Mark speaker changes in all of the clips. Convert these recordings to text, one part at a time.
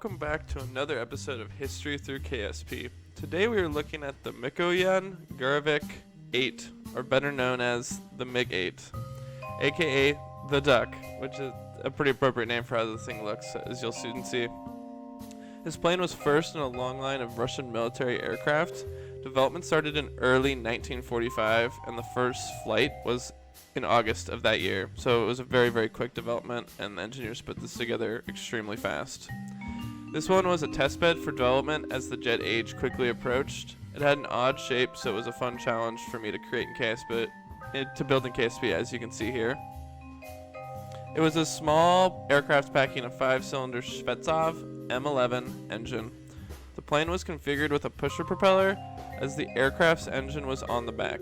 Speaker 1: welcome back to another episode of History Through KSP. Today we are looking at the Mikoyan Gurevich 8, or better known as the MiG-8, aka the Duck, which is a pretty appropriate name for how the thing looks, as you'll soon see. This plane was first in a long line of Russian military aircraft. Development started in early 1945, and the first flight was in August of that year. So it was a very, very quick development, and the engineers put this together extremely fast. This one was a testbed for development as the jet age quickly approached. It had an odd shape, so it was a fun challenge for me to create in KSP, to build in KSP, as you can see here. It was a small aircraft packing a 5-cylinder Shvetsov M11 engine. The plane was configured with a pusher propeller, as the aircraft's engine was on the back.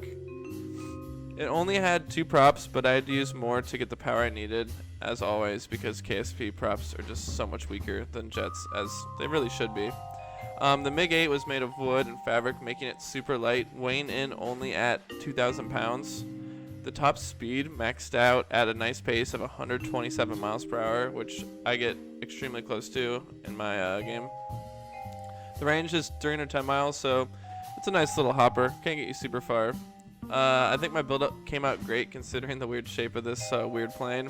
Speaker 1: It only had 2 props, but I had to use more to get the power I needed, as always, because KSP props are just so much weaker than jets, as they really should be. The MiG-8 was made of wood and fabric, making it super light, weighing in only at 2,000 pounds. The top speed maxed out at a nice pace of 127 miles per hour, which I get extremely close to in my game. The range is 310 miles, so it's a nice little hopper. Can't get you super far. I think my build-up came out great considering the weird shape of this weird plane.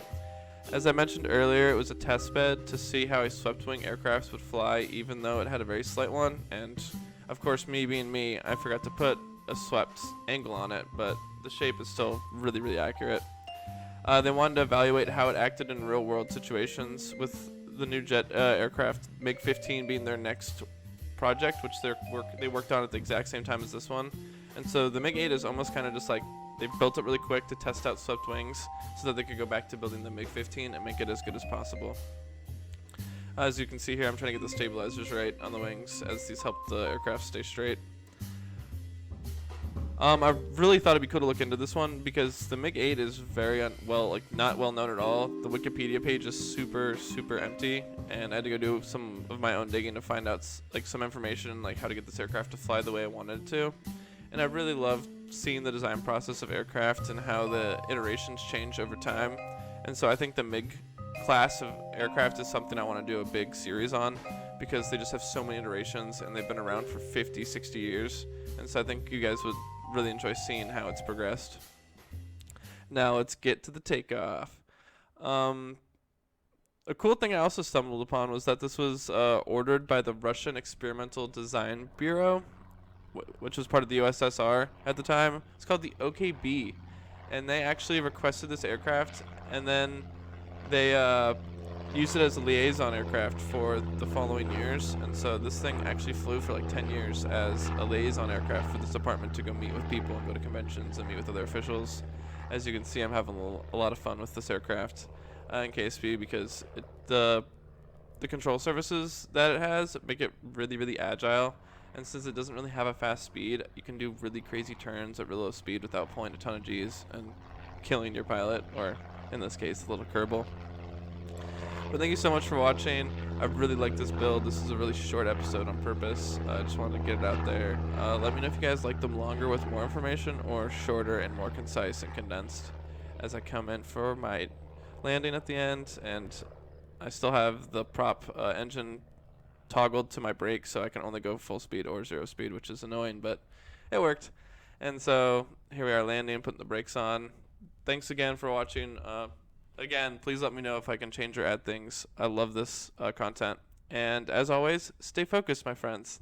Speaker 1: As I mentioned earlier, it was a test bed to see how a swept-wing aircraft would fly, even though it had a very slight one. And of course, me being me, I forgot to put a swept angle on it, but the shape is still really, really accurate. They wanted to evaluate how it acted in real-world situations, with the new jet aircraft MiG-15 being their next project, which they worked on at the exact same time as this one. And so the MiG-8 is almost kind of just like they built it really quick to test out swept wings so that they could go back to building the MiG-15 and make it as good as possible. As you can see here, I'm trying to get the stabilizers right on the wings as these help the aircraft stay straight. I really thought it'd be cool to look into this one because the MiG-8 is very not well known at all. The Wikipedia page is super, super empty, and I had to go do some of my own digging to find out some information like how to get this aircraft to fly the way I wanted it to. And I really loved seeing the design process of aircraft and how the iterations change over time. And so I think the MiG class of aircraft is something I want to do a big series on because they just have so many iterations and they've been around for 50, 60 years. And so I think you guys would really enjoy seeing how it's progressed. Now let's get to the takeoff. A cool thing I also stumbled upon was that this was ordered by the Russian Experimental Design Bureau, which was part of the USSR at the time. It's called the OKB, and they actually requested this aircraft, and then they used it as a liaison aircraft for the following years. And so this thing actually flew for like 10 years as a liaison aircraft for this department to go meet with people and go to conventions and meet with other officials. As you can see, I'm having a lot of fun with this aircraft in KSP because the control surfaces that it has make it really, really agile. And since it doesn't really have a fast speed, you can do really crazy turns at real low speed without pulling a ton of G's and killing your pilot, or in this case, the little Kerbal. But thank you so much for watching. I really like this build. This is a really short episode on purpose. I just wanted to get it out there. Let me know if you guys like them longer with more information or shorter and more concise and condensed as I come in for my landing at the end. And I still have the prop engine toggled to my brake, so I can only go full speed or 0 speed, which is annoying, but it worked. And so here we are landing, putting the brakes on. Thanks again for watching. Again, please let me know if I can change or add things. I love this content. And as always, stay focused, my friends.